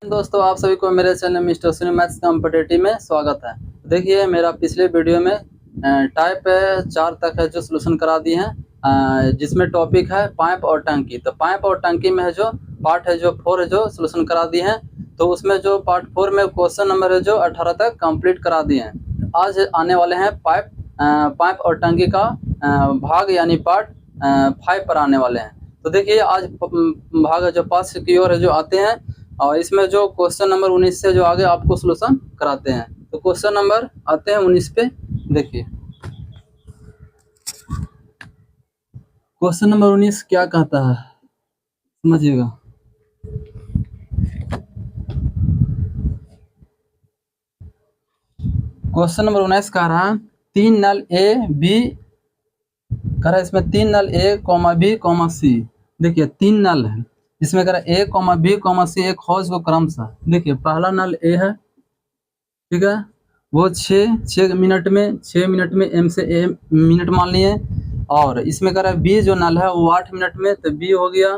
दोस्तों, आप सभी को मेरे चैनल मिस्टर सुनी मैथ्स कॉम्पिटिटिव में स्वागत है। देखिए, मेरा पिछले वीडियो में टाइप 4 तक है जो सोल्यूशन करा दिए हैं, जिसमें टॉपिक है पाइप और टंकी। तो पाइप और टंकी में है जो पार्ट है जो 4 है जो सोल्यूशन करा दिए हैं। तो उसमें जो पार्ट 4 में क्वेश्चन नंबर है जो 18 तक कंप्लीट करा दिए हैं। आज आने वाले हैं पाइप और टंकी का भाग यानी पार्ट 5 पर आने वाले हैं। तो देखिए, आज भाग जो 5 की ओर है जो आते हैं और इसमें जो क्वेश्चन नंबर 19 से जो आगे आपको सोल्यूशन कराते हैं। तो क्वेश्चन नंबर आते हैं 19 पे। देखिए, क्वेश्चन नंबर 19 क्या कहता है, समझिएगा। क्वेश्चन नंबर 19 कह रहा है 3 नल ए बी, कह रहा है इसमें 3 नल ए कॉमा बी कॉमा सी। देखिए, 3 नल है, इसमें कह रहा है ए कॉमा बी कॉमा सी एक हौज को क्रमशः। देखिए, पहला नल ए है, ठीक है, वो 6 मिनट में एम से ए मिनट मान लिए। और इसमें कह रहा है बी जो नल है वो 8 मिनट में, तो बी हो गया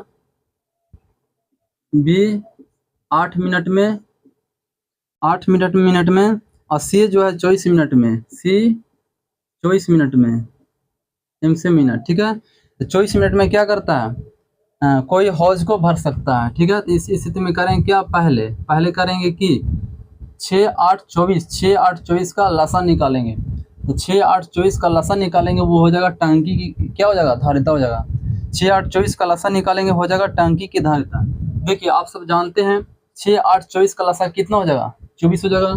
बी 8 मिनट में और सी जो है 24 मिनट में, सी 24 मिनट में, एम से मिनट, ठीक है। तो 24 मिनट में क्या करता है, कोई हौज को भर सकता है, ठीक है। तो इस स्थिति में करेंगे क्या, पहले करेंगे कि 6 8 24 का लसा निकालेंगे। तो 6 8 24 का लसा निकालेंगे, वो हो जाएगा टंकी की, क्या हो जाएगा, धारिता हो जाएगा। 6 8 24 का लसा निकालेंगे, हो जाएगा टंकी की धारिता। देखिए, आप सब जानते हैं 6 8 24 का लसा कितना हो जाएगा, 24 हो जाएगा।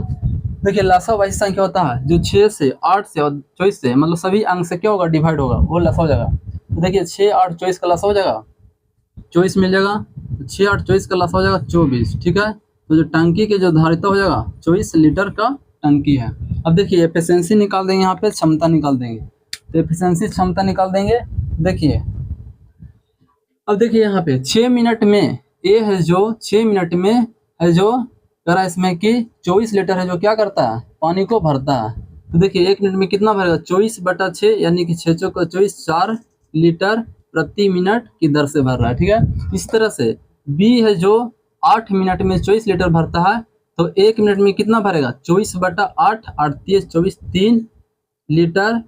देखिए, लसा वही संख्या होता है जो 6 से 8 से और 24 से, मतलब सभी अंक से क्या होगा, डिवाइड होगा, वो लसा हो जाएगा। तो देखिए, 6 8 24 का लसा हो जाएगा 24 मिल जाएगा। तो 6 8 24 का लसा हो जाएगा 24, ठीक है। तो जो टंकी के जो धारिता हो जाएगा 24 लीटर का टंकी है। अब देखिए, एफिशिएंसी निकाल देंगे, यहाँ पे क्षमता निकाल देंगे। तो एफिशिएंसी क्षमता निकाल देंगे। देखिए, अब देखिए यहाँ पे 6 मिनट में ए है जो 6 मिनट में है जो कह रहा है इसमें कि 24 लीटर है जो क्या करता है, पानी को भरता है। तो देखिए, 1 मिनट में कितना भरेगा, 24/6 यानी कि 6 चौका 24, 4 लीटर प्रति मिनट की दर से भर रहा है, ठीक है। इस तरह से बी है जो 8 मिनट में 24 लीटर भरता है, तो 1 मिनट में कितना भरेगा, 24/8, 8 3 24, 3 लीटर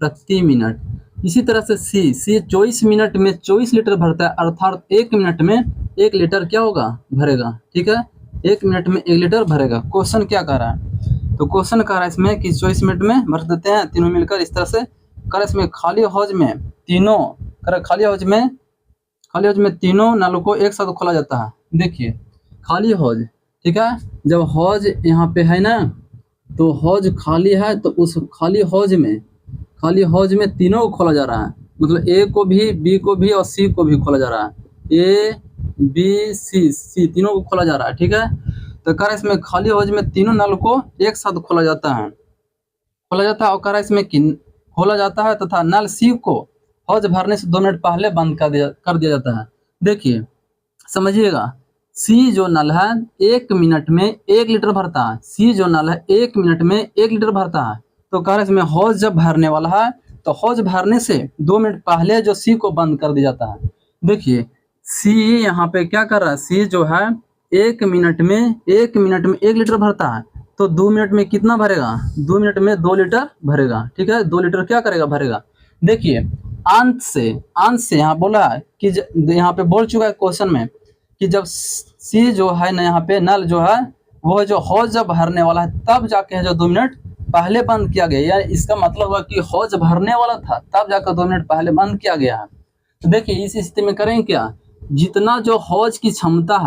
प्रति मिनट। इसी तरह से सी 24 मिनट में 24 लीटर भरता है, अर्थात 1 मिनट में 1 लीटर क्या होगा, भरेगा, ठीक है। 1 मिनट में 1 लीटर भरेगा। क्वेश्चन क्या कह रहा है, तो क्वेश्चन कह रहा है इसमें कि 24 मिनट में भर देते हैं तीनों मिलकर। इस तरह से कह रहा है इसमें खाली हौज में तीनों, कह रहा है खाली हौज में तीनों नलों को एक साथ खोला जाता है। देखिए, खाली हौज, ठीक है, जब हौज यहाँ पे है ना, तो हौज खाली है, तो उस खाली हौज में तीनों को खोला जा रहा है, मतलब ए को भी, बी को भी और सी को भी खोला जा रहा है। ए बी सी तीनों को खोला जा रहा है, ठीक है। तो कह रहा है इसमें खाली हौज में तीनों नल को एक साथ खोला जाता है और कह रहा है इसमें खोला जाता है तथा नल सी को हौज भरने से 2 मिनट पहले बंद कर दिया जाता है। देखिए, समझिएगा, सी जो नल है 1 मिनट में 1 लीटर भरता है। सी जो नल है 1 मिनट में 1 लीटर भरता है। तो कह रहा है इसमें हौज जब भरने वाला है, तो हौज भरने से 2 मिनट पहले जो सी को बंद कर दिया जाता है। देखिए, सी यहाँ पे क्या कर रहा है, सी जो है 1 मिनट में 1 लीटर भरता है, तो 2 मिनट में कितना भरेगा, 2 मिनट में 2 लीटर भरेगा, ठीक है। 2 लीटर क्या करेगा, भरेगा। देखिए, अंत से यहाँ बोला है कि यहाँ पे बोल चुका है क्वेश्चन में कि जब सी जो है ना, यहाँ पे नल जो है वो जो हौज जब भरने वाला है तब जाके है जो 2 मिनट पहले बंद किया गया, या इसका मतलब हुआ कि हौज भरने वाला था तब जाकर 2 मिनट पहले बंद किया गया है। तो देखिए, इस स्थिति में करेंगे क्या, जितना जो हौज की क्षमता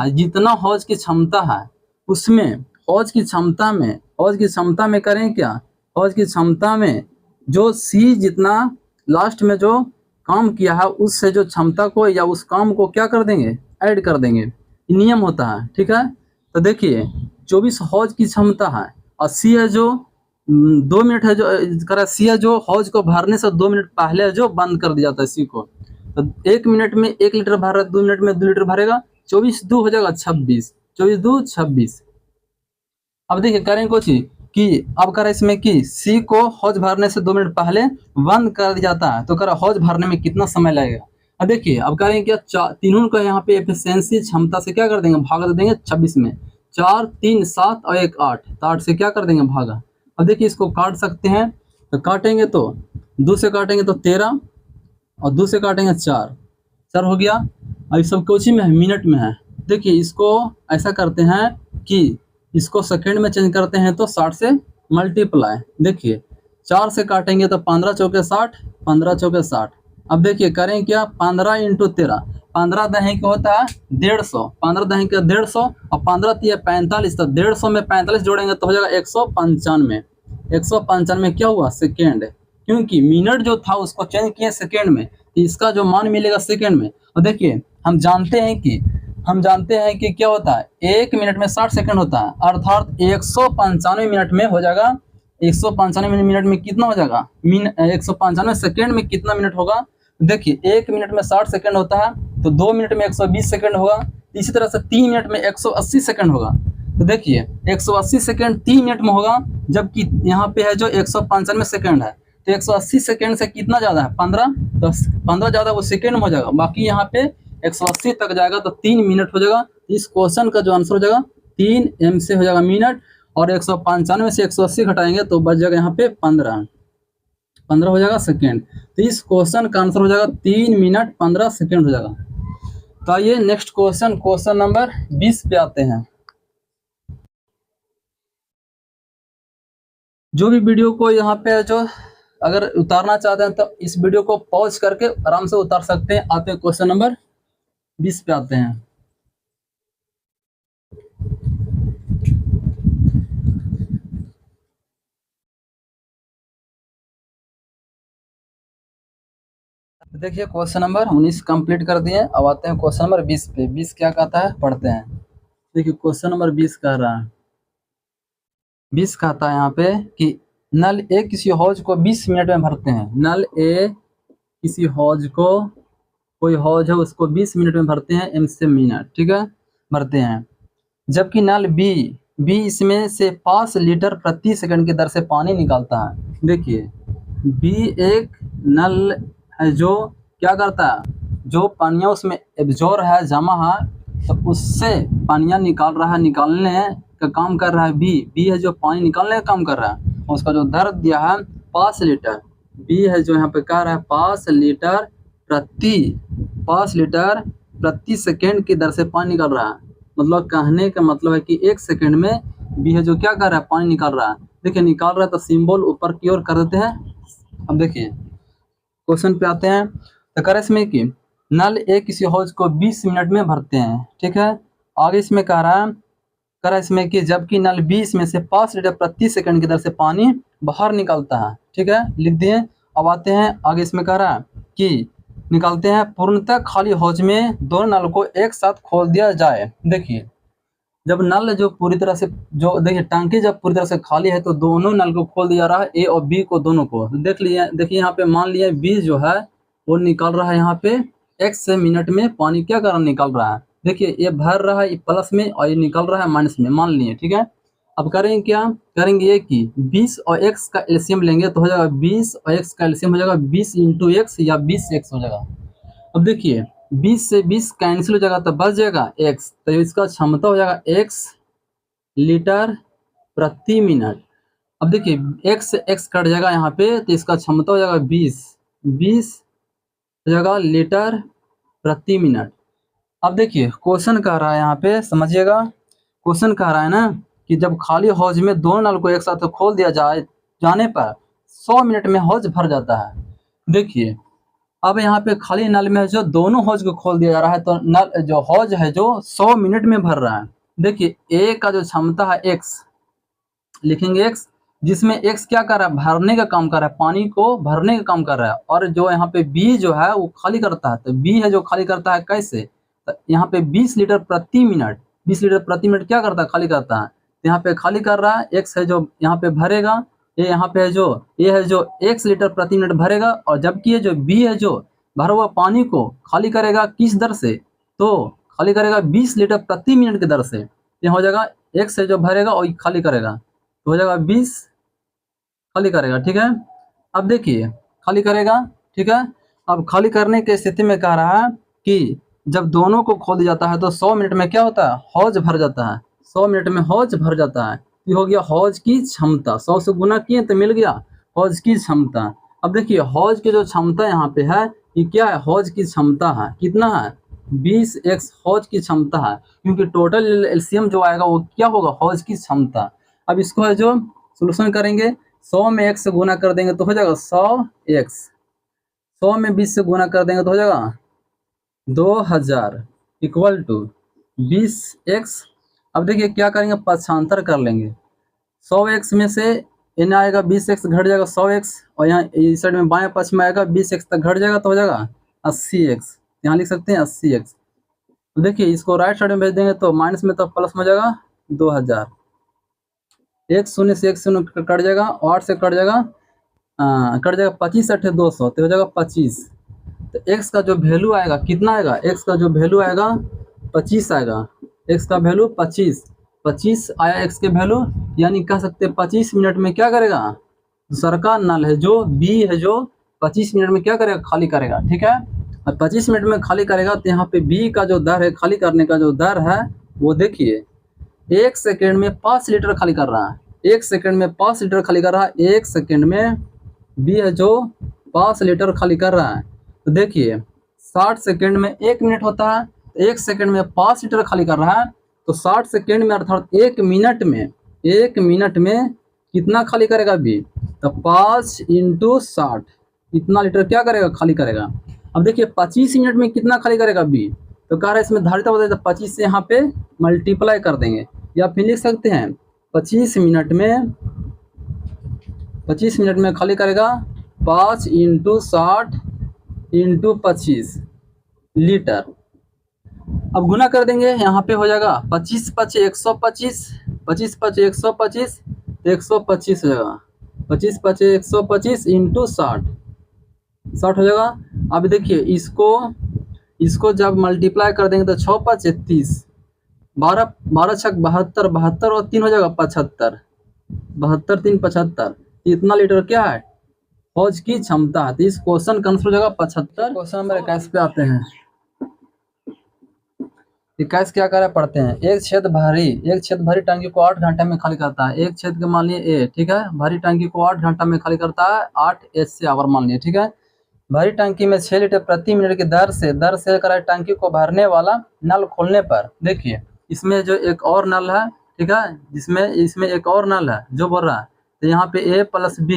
है उसमें हौज की क्षमता में करें क्या, हौज की क्षमता में जो सी जितना लास्ट में जो काम किया है उससे जो क्षमता को या उस काम को क्या कर देंगे, ऐड कर देंगे। नियम होता है, ठीक है। तो देखिए, 24 हौज की क्षमता है और सी है जो 2 मिनट है जो करा, सी है जो हौज को भरने से 2 मिनट पहले जो बंद कर दिया जाता है सी को। तो 1 मिनट में 1 लीटर भर रहा है, 2 मिनट में 2 लीटर भरेगा, 24 2 हो जाएगा 26, 24 2 26। अब देखिए, करेंगे कुछ कि अब कह रहा है इसमें कि सी को हौज भरने से 2 मिनट पहले बंद कर दिया जाता है, तो कह रहा है हौज भरने में कितना समय लगेगा। अब देखिए, अब करेंगे क्या, तीनों का यहाँ पे एफिशिएंसी क्षमता से क्या कर देंगे, भाग दे देंगे 26 में। 4 3 7 और 1 8, तो 8 से क्या कर देंगे भागा। अब देखिए इसको काट सकते हैं, तो काटेंगे तो 2 से काटेंगे तो 13 और 2 से काटेंगे 4, 4 हो गया। अब सब कुछ में है, मिनट में है। देखिए इसको ऐसा करते हैं कि इसको सेकंड में चेंज करते हैं तो 60 से मल्टीप्लाई। देखिए 4 से काटेंगे तो 15 चौके 60, 15 चौके 60। अब देखिए करें क्या, 15 इंटू 13, 15 दही का होता है 150, 15 दही का 150 और 15 तिया 45, तो 150 में 45 जोड़ेंगे तो हो जाएगा 195। 195 क्या हुआ, सेकेंड, क्योंकि मिनट जो था उसको चेंज किए सेकेंड में, तो इसका जो मान मिलेगा सेकेंड में। और देखिए हम जानते हैं कि क्या होता है, 1 मिनट में 60 सेकंड होता है, अर्थात 195 मिनट में हो जाएगा। 195 मिनट में कितना हो जाएगा, 195 सेकंड में कितना मिनट होगा। देखिए 1 मिनट में 60 सेकंड होता है, तो 2 मिनट में 120 सेकंड होगा। इसी तरह से 3 मिनट में 180 सेकंड होगा। तो देखिए 180 सेकंड 3 मिनट में होगा, जबकि यहाँ पे है जो 195 सेकंड है, तो 180 सेकंड से कितना ज़्यादा है, 15, तो 15 ज़्यादा वो सेकंड में हो जाएगा। बाकी यहाँ पे 180 तक जाएगा तो 3 मिनट हो जाएगा। इस क्वेश्चन का जो आंसर हो जाएगा 3 m से हो जाएगा मिनट, और 195 से 180 घटाएंगे तो बच जाएगा यहाँ पे 15 हो जाएगा सेकेंड। तो इस क्वेश्चन का आंसर हो जाएगा 3 मिनट 15 सेकेंड हो जाएगा। तो आइए नेक्स्ट क्वेश्चन नंबर 20 पे आते हैं। जो भी वीडियो को यहाँ पे जो अगर उतारना चाहते हैं तो इस वीडियो को पॉज करके आराम से उतार सकते हैं। आते हैं क्वेश्चन नंबर 20 पे आते हैं। देखिए क्वेश्चन नंबर 19 कंप्लीट कर दिए। अब आते हैं क्वेश्चन नंबर 20 पे। 20 क्या कहता है, पढ़ते हैं। देखिए क्वेश्चन नंबर 20 कह रहा है, 20 कहता है यहाँ पे कि नल ए किसी हौज को 20 मिनट में भरते हैं। नल ए किसी हौज को, कोई हौज है उसको 20 मिनट में भरते हैं, m से मिनट, ठीक है, भरते हैं। जबकि नल बी इसमें से 5 लीटर प्रति सेकंड की दर से पानी निकालता है। देखिए बी एक नल है जो क्या करता है, जो पानियाँ उसमें एब्जॉर्ब है, जमा है, तो उससे पानियाँ निकाल रहा है, निकालने का काम कर रहा है। बी है जो पानी निकालने का काम कर रहा है। उसका जो दर दिया है 5 लीटर, बी है जो यहाँ पे कह रहा है 5 लीटर प्रति सेकेंड की दर से पानी निकाल रहा है। मतलब कहने का मतलब है कि 1 सेकेंड में बी है जो क्या कर रहा है, पानी निकाल रहा है। देखिए निकाल रहा है तो सिंबल ऊपर की ओर कर देते हैं। अब देखिए क्वेश्चन पे आते हैं। तो कर इसमें कि नल ए किसी हौज को 20 मिनट में भरते हैं, ठीक है। आगे इसमें कह रहा है, करा इसमें कि जबकि नल 20 में से 5 लीटर प्रति सेकंड की दर से पानी बाहर निकालता है, ठीक है, लिख दिए। अब आते हैं आगे, इसमें कह रहा है कि निकालते हैं पूर्णतः खाली हौज में दोनों नल को एक साथ खोल दिया जाए। देखिए जब नल जो पूरी तरह से, जो देखिए टंकी जब पूरी तरह से खाली है तो दोनों नल को खोल दिया रहा है, ए और बी को, दोनों को। देख लिए, देखिए यहाँ पे मान लिया बी जो है वो निकाल रहा है यहाँ पे x से मिनट में पानी क्या कारण निकाल रहा है। देखिए ये भर रहा है प्लस में और ये निकल रहा है माइनस में, मान लिए, ठीक है। अब करेंगे क्या, करेंगे ये कि 20 और x का एलसीएम लेंगे तो हो जाएगा 20 और x का एलसीएम हो जाएगा 20 इंटू x या 20x हो जाएगा। अब देखिए 20 से 20 कैंसिल हो जाएगा तो बच जाएगा x, तो इसका क्षमता हो जाएगा x लीटर प्रति मिनट। अब देखिए x से x कट जाएगा यहाँ पे, तो इसका क्षमता हो जाएगा 20 हो जाएगा लीटर प्रति मिनट। अब देखिए क्वेश्चन कह रहा है यहाँ पे, समझिएगा, क्वेश्चन कह रहा है ना कि जब खाली हौज में दोनों नल को एक साथ खोल दिया जाने पर 100 मिनट में हौज भर जाता है। देखिए अब यहाँ पे खाली नल में जो दोनों हौज को खोल दिया जा रहा है, तो नल जो हौज है जो 100 मिनट में भर रहा है। देखिए ए का जो क्षमता है x, लिखेंगे x, जिसमें x क्या कर रहा है, भरने का काम कर रहा है, पानी को भरने का काम कर रहा है। और जो यहाँ पे b जो है वो खाली करता है, तो b है जो खाली करता है कैसे, तो यहाँ पे 20 लीटर प्रति मिनट, 20 लीटर प्रति मिनट क्या करता है, खाली करता है। तो यहाँ पे खाली कर रहा है, x है जो यहाँ पे भरेगा, ये यहाँ पे है जो ये है जो x लीटर प्रति मिनट भरेगा, और जबकि ये जो b है जो भरा हुआ पानी को खाली करेगा किस दर से, तो खाली करेगा 20 लीटर प्रति मिनट की दर से। ये हो जाएगा x है जो भरेगा और खाली करेगा, तो हो जाएगा 20 खाली करेगा, ठीक है। अब देखिए खाली करेगा, ठीक है। अब खाली करने की स्थिति में कह रहा है कि जब दोनों को खोल दिया जाता है तो 100 मिनट में क्या होता है, हौज भर जाता है। 100 मिनट में हौज भर जाता है। ये हो गया हौज की क्षमता, 100 से गुना किए तो मिल गया हौज की क्षमता। अब देखिए हौज की जो क्षमता यहाँ पे है ये क्या है, हौज की क्षमता है, कितना है 20x हौज की क्षमता है, क्योंकि टोटल एलसीएम जो आएगा वो क्या होगा, हौज की क्षमता। अब इसको है जो सोल्यूशन करेंगे, 100 में x से गुना कर देंगे तो हो जाएगा 100x, 100 में 20 से गुना कर देंगे तो हो जाएगा 2000 इक्वल टू 20x। अब देखिए क्या करेंगे, पक्षांतर कर लेंगे, 100x में से n आएगा 20x घट जाएगा 100x, और यहाँ इस साइड में बाएं पक्ष में आएगा 20x तक घट जाएगा तो हो जाएगा 80x, यहाँ लिख सकते हैं 80x। तो देखिए इसको राइट साइड में भेज देंगे तो माइनस में तो प्लस में हो जाएगा 2000, एक शून्य से एक शून्य कट जाएगा, 8 से कट जाएगा 25 अठे 200 तो हो जाएगा 25। तो x का जो वैल्यू आएगा कितना आएगा, x का जो वैल्यू आएगा 25 आएगा, x का वैल्यू 25 आया x के वैल्यू, यानी कह सकते हैं 25 मिनट में क्या करेगा, दूसरा का नल है जो B है जो 25 मिनट में क्या करेगा, खाली करेगा। ठीक है, और 25 मिनट में खाली करेगा तो यहाँ पे B का जो दर है, खाली करने का जो दर है वो देखिए 1 सेकेंड में 5 लीटर खाली कर रहा है, 1 सेकेंड में 5 लीटर खाली कर रहा है, 1 सेकेंड में B है जो 5 लीटर खाली कर रहा है। तो देखिए 60 सेकेंड में 1 मिनट होता है, 1 सेकेंड में 5 लीटर खाली कर रहा है, तो 60 सेकेंड में अर्थात 1 मिनट में कितना खाली करेगा B, तो 5 × 60 इतना लीटर क्या करेगा, खाली करेगा। अब देखिए 25 मिनट में कितना खाली करेगा B, तो कह रहा है इसमें धारिता बताइए, तो 25 से यहाँ पे मल्टीप्लाई कर देंगे, या फिर लिख सकते हैं 25 मिनट में खाली करेगा 5 × 60 × 25 लीटर। अब गुना कर देंगे, यहाँ पे हो जाएगा 25 × 125, 25 × 125 तो 125 हो जाएगा, 25 × 125 × 60 हो जाएगा। अब देखिए इसको जब मल्टीप्लाई कर देंगे तो 6 × 5 = 30, 12 × 6 = 72, 72 और 3 हो जाएगा 75, 72 3 75, इतना लीटर क्या है, हौज की क्षमता है। तो इस क्वेश्चन का आंसर हो जाएगा 75। क्वेश्चन नंबर 21 पे आते हैं। 21 क्या कर रहे पढ़ते हैं, एक छेद भरी टंकी को 8 घंटे में खाली करता है। एक छेद के मान लिए A, ठीक है, भरी टंकी को 8 घंटा में खाली करता है, 8 SC आवर मान लिए। ठीक है, भरी टंकी में 6 लीटर प्रति मिनट की दर से कराए टंकी को भरने वाला नल खोलने पर, देखिए इसमें जो एक और नल है, ठीक है, इसमें एक और नल है जो भर रहा है, तो यहाँ पे A + B,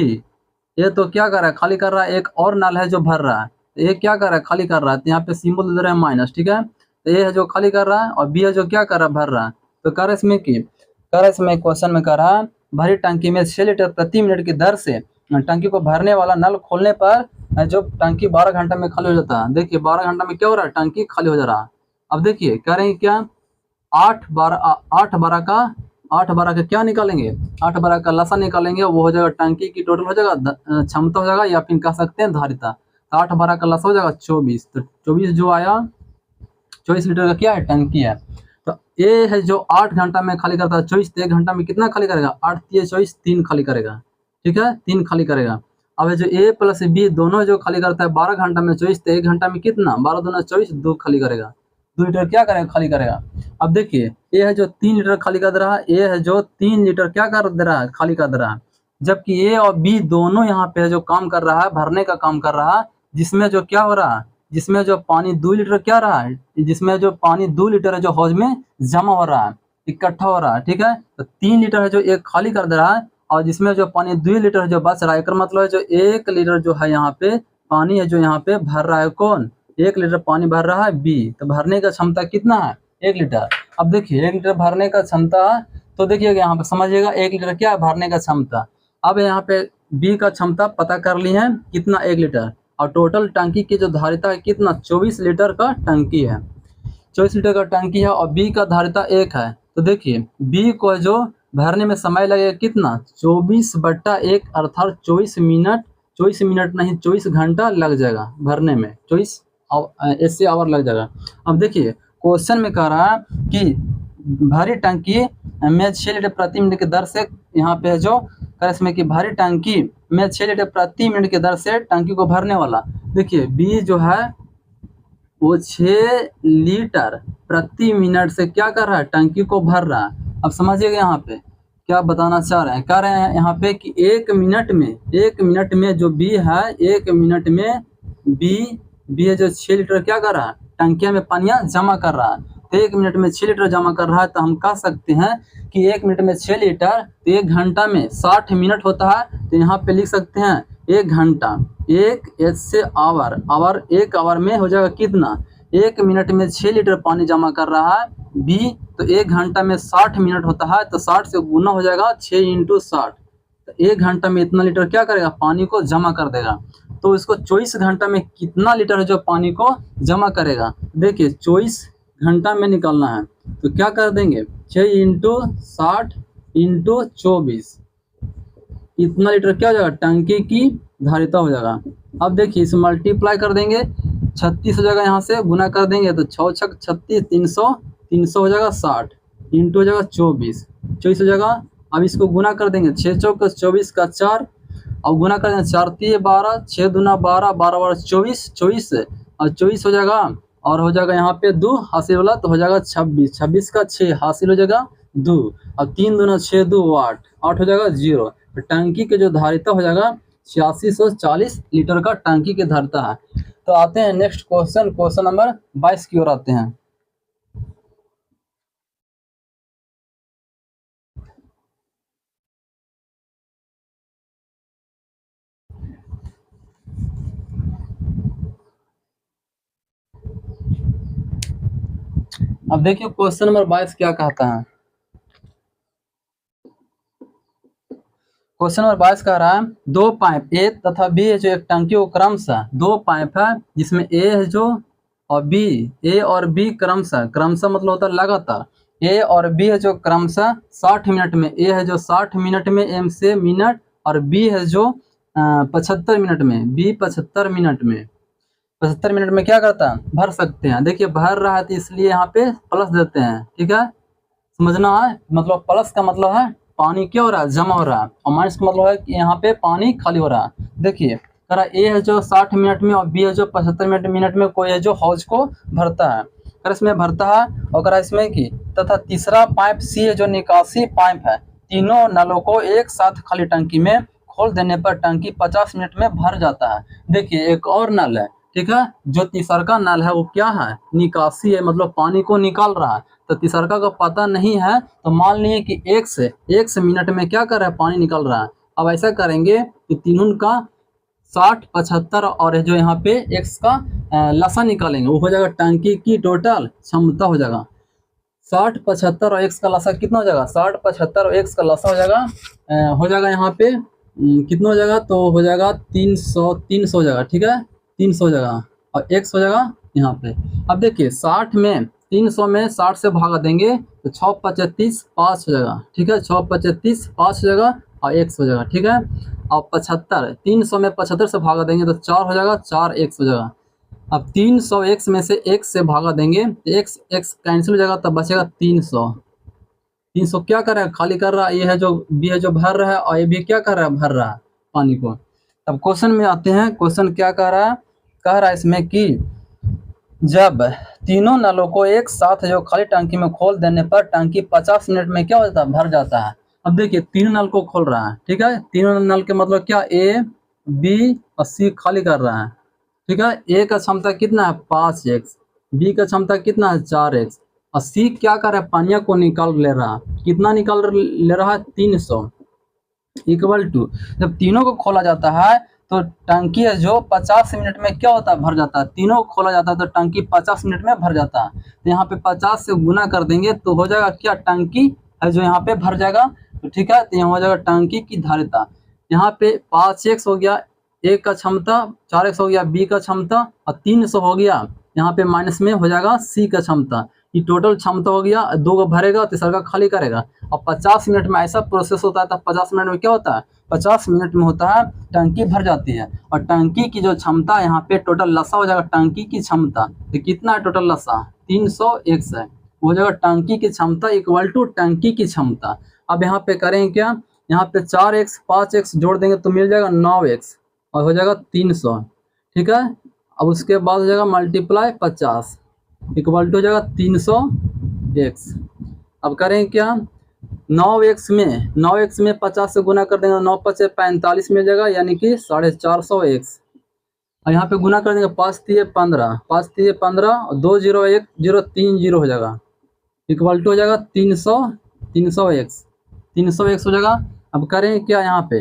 ये तो क्या कर रहा है, खाली कर रहा है, एक और नल है जो भर रहा है, तो ये क्या कर रहा है, खाली कर रहा है, तो यहाँ पे सिंबल दे रहे हैं माइनस। ठीक है, तो ये है जो खाली कर रहा है और B है जो क्या कर रहा है, भर रहा है। तो कह रहा है इसमें क्वेश्चन में कह रहा है भरी टंकी में 6 लीटर प्रति मिनट की दर से टंकी को भरने वाला नल खोलने पर जो टंकी 12 घंटा में खाली हो जाता है। देखिए 12 घंटा में क्या हो रहा है, टंकी खाली हो जा रहा है। अब देखिए कह रहे हैं क्या, 8 12 का क्या निकालेंगे, 8 12 का लसा निकालेंगे, वो हो जाएगा टंकी की टोटल हो जाएगा क्षमता हो जाएगा, या फिर कह सकते हैं धारिता। 8 12 का लसा हो जाएगा 24, तो 24 जो आया 24 लीटर का क्या है, टंकी है। तो ए है जो 8 घंटा में खाली करता है 24, तो 1 घंटा में कितना खाली करेगा, 8 × 24 3 खाली करेगा। ठीक है, 3 खाली करेगा। अब जो A + B दोनों जो खाली करता है 12 घंटा में 24, तो 1 घंटा में कितना, 12 दूना 24 2 खाली करेगा, 2 लीटर क्या करेगा, खाली करेगा। अब देखिए A है जो 3 लीटर खाली कर दे रहा है, A है जो 3 लीटर क्या कर दे रहा है, खाली कर दे रहा है, जबकि A और B दोनों यहाँ पे जो काम कर रहा है, भरने का काम कर रहा है, जिसमें जो क्या हो रहा है, जिसमें जो पानी 2 लीटर क्या रहा है, जिसमें जो पानी 2 लीटर है जो हौज में जमा हो रहा है, इकट्ठा हो रहा है। ठीक है, तो 3 लीटर है जो एक खाली कर दे रहा है, और जिसमें जो पानी 2 लीटर है जो बच रहा है, इसका मतलब है जो 1 लीटर जो है यहाँ पे पानी है जो यहाँ पे भर रहा है, कौन, 1 लीटर पानी भर रहा है B। तो भरने का क्षमता कितना है, 1 लीटर। अब देखिए 1 लीटर भरने का क्षमता, तो देखिएगा यहाँ पे समझिएगा 1 लीटर क्या है, भरने का क्षमता। अब यहाँ पे B का क्षमता पता कर ली है कितना, 1 लीटर, और टोटल टंकी की जो धारिता है कितना, 24 लीटर का टंकी है, 24 लीटर का टंकी है, और B का धारिता 1 है। तो देखिए B को जो भरने में समय लगेगा कितना, 24/1 अर्थात 24 मिनट नहीं 24 घंटा लग जाएगा भरने में, 24 SC आवर लग जाएगा। अब देखिए क्वेश्चन में कह रहा है कि भारी टंकी में 6 लीटर प्रति मिनट की दर से, यहाँ पे जो कर इसमें कि भारी टंकी में 6 लीटर प्रति मिनट की दर से टंकी को भरने वाला, देखिए B जो है वो 6 लीटर प्रति मिनट से क्या कर रहा है, टंकी को भर रहा है। अब समझिएगा यहाँ पे क्या बताना चाह रहे हैं। कह रहे हैं यहाँ पे कि एक मिनट में जो बी है, एक मिनट में बी है जो 6 लीटर क्या कर रहा है, टंकिया में पानिया जमा कर रहा है। तो 1 मिनट में 6 लीटर जमा कर रहा है, तो हम कह सकते हैं कि 1 मिनट में 6 लीटर, तो 1 घंटा में 60 मिनट होता है। तो यहाँ पे लिख सकते हैं 1 घंटा, एक एच से आवर, 1 आवर में हो जाएगा कितना, 1 मिनट में 6 लीटर पानी जमा कर रहा है बी, तो 1 घंटा में 60 मिनट होता है, तो 60 से गुना हो जाएगा 6 × 60, तो 1 घंटा में इतना लीटर क्या करेगा, पानी को जमा कर देगा। तो इसको 24 घंटा में कितना लीटर है जो पानी को जमा करेगा। देखिए 24 घंटा में निकालना है, तो क्या कर देंगे 6 × 60 × 24, इतना लीटर क्या हो जाएगा, टंकी की धारिता हो जाएगा। अब देखिए इसे मल्टीप्लाई कर देंगे, 36 हो जाएगा, यहाँ से गुना कर देंगे तो 6 छक 36, 300 हो जाएगा 60, इंटू हो जाएगा 24 हो जाएगा। अब इसको गुना कर देंगे, 6 चौक 24 का 4, अब गुना कर देंगे 4 3 12, 6 दूना 12, 12 12 24 और 24 हो जाएगा, और हो जाएगा यहाँ पे 2 हासिल वाला, तो हो जाएगा 26, 26 का 6 हासिल हो जाएगा 2, अब 3 दूना 6 2 8 हो जाएगा 0। तो टंकी के जो धारिता हो जाएगा 8640 लीटर का टंकी की धारिता है। तो आते हैं नेक्स्ट क्वेश्चन नंबर 22 की ओर आते हैं। अब देखिए क्वेश्चन नंबर 22 क्या कहता है। क्वेश्चन नंबर 22 कह रहा है, 2 पाइप ए तथा बी है जो एक टंकी को क्रमशः, 2 पाइप है जिसमें ए है जो और बी, ए और बी क्रमशः मतलब होता है लगातार, ए और बी है जो क्रमशः 60 मिनट में, ए है जो 60 मिनट में एम से मिनट, और बी है जो 75 मिनट में, बी 75 मिनट में, 75 मिनट में क्या करता है, भर सकते हैं। देखिए भर रहा है तो इसलिए यहाँ पे प्लस देते हैं, ठीक है, समझना है। मतलब प्लस का मतलब है पानी क्या हो रहा है, जमा हो रहा है, और माइनस का मतलब है कि यहाँ पे पानी खाली हो रहा है। देखिए करा ए है जो 60 मिनट में और बी है जो 75 मिनट में कोई है जो हौज को भरता है, कर इसमें भरता है, और करा इसमें की तथा तीसरा पाइप सी है जो निकासी पाइप है, तीनों नलों को एक साथ खाली टंकी में खोल देने पर टंकी 50 मिनट में भर जाता है। देखिए एक और नल है, ठीक है, जो तीसरा नल है वो क्या है, निकासी है, मतलब पानी को निकाल रहा है। तो तीसरा का पता नहीं है, तो मान लीजिए कि एक से मिनट में क्या कर रहा है, पानी निकल रहा है। अब ऐसा करेंगे कि तीनों का 60 75 और जो यहाँ पे एक्स का लसा निकालेंगे, वो हो जाएगा टंकी की टोटल क्षमता हो जाएगा। 60 75 और एक्स का लसा कितना हो जाएगा, 60 75 और एक्स का लसा हो जाएगा यहाँ पे कितना हो जाएगा, तो हो जाएगा 300 हो जाएगा, ठीक है, 300 हो जाएगा, और एक्स हो जाएगा यहाँ पे। अब देखिए 60 में 300 में 60 से भागा देंगे तो 6 35 5 हो जाएगा, ठीक है, 6 35 5 हो जाएगा, और एक्स हो जाएगा, ठीक है। और 75 300 में 75 से भागा देंगे तो 4 हो जाएगा, 4 एक्स हो जाएगा। अब 300 एक्स में से एक्स से भागा देंगे तो एक्स कैंसिल हो जाएगा, तब बचेगा 300 क्या कर रहा है, खाली कर रहा है, ये है जो बी है जो भर रहा है, और ये भी क्या कर रहा है, भर रहा है पानी को। अब क्वेश्चन में आते हैं, क्वेश्चन क्या कह रहा है, कह रहा है इसमें कि जब तीनों नलों को एक साथ जो खाली टंकी में खोल देने पर टंकी 50 मिनट में क्या हो जाता है, भर जाता है। अब देखिए तीनों नल को खोल रहा है, ठीक है, तीनों नल के मतलब क्या, ए बी और सी खाली कर रहा है, ठीक है। ए का क्षमता कितना है 5x, बी का क्षमता कितना है 4x, और सी क्या कर रहा है, पानिया को निकाल ले रहा है, कितना निकाल ले रहा है 300 इक्वल टू, जब तीनों को खोला जाता है तो टंकी है जो 50 मिनट में क्या होता है, भर जाता है। तीनों को खोला जाता है तो टंकी 50 मिनट में भर जाता है। तो यहाँ पे 50 से गुना कर देंगे तो हो जाएगा क्या, टंकी है जो यहाँ पे भर जाएगा, तो ठीक है, तो यहाँ हो जाएगा टंकी की धारिता। यहाँ पे 5x हो गया ए का क्षमता, 4x हो गया बी का क्षमता, और 300 हो गया यहाँ पे माइनस में हो जाएगा सी का क्षमता। ये टोटल क्षमता हो गया, 2 को भरेगा तीसरा का खाली करेगा। और 50 मिनट में ऐसा प्रोसेस होता है, तब 50 मिनट में क्या होता है, 50 मिनट में होता है टंकी भर जाती है। और टंकी की जो क्षमता यहाँ पे टोटल लसा हो जाएगा, टंकी की क्षमता तो कितना है, टोटल लसा 300x है, हो जाएगा टंकी की क्षमता इक्वल टू टंकी की क्षमता। अब यहाँ पे करेंगे क्या, यहाँ पे 4x 5x जोड़ देंगे तो मिल जाएगा 9x, और हो जाएगा 300, ठीक है। अब उसके बाद हो जाएगा मल्टीप्लाई 50 इक्वल टू हो जाएगा 300x। अब करें क्या, 9x में 50 से गुना कर देंगे, 9×5 = 45 मिल जाएगा, यानी कि 450x। और यहाँ पे गुना कर देंगे, 5×3 = 15, 5×3 = 15 और 2 0 1 0 3 0 हो जाएगा, इक्वल टू हो जाएगा 300x, 300x हो जाएगा। अब करेंगे क्या यहाँ पे,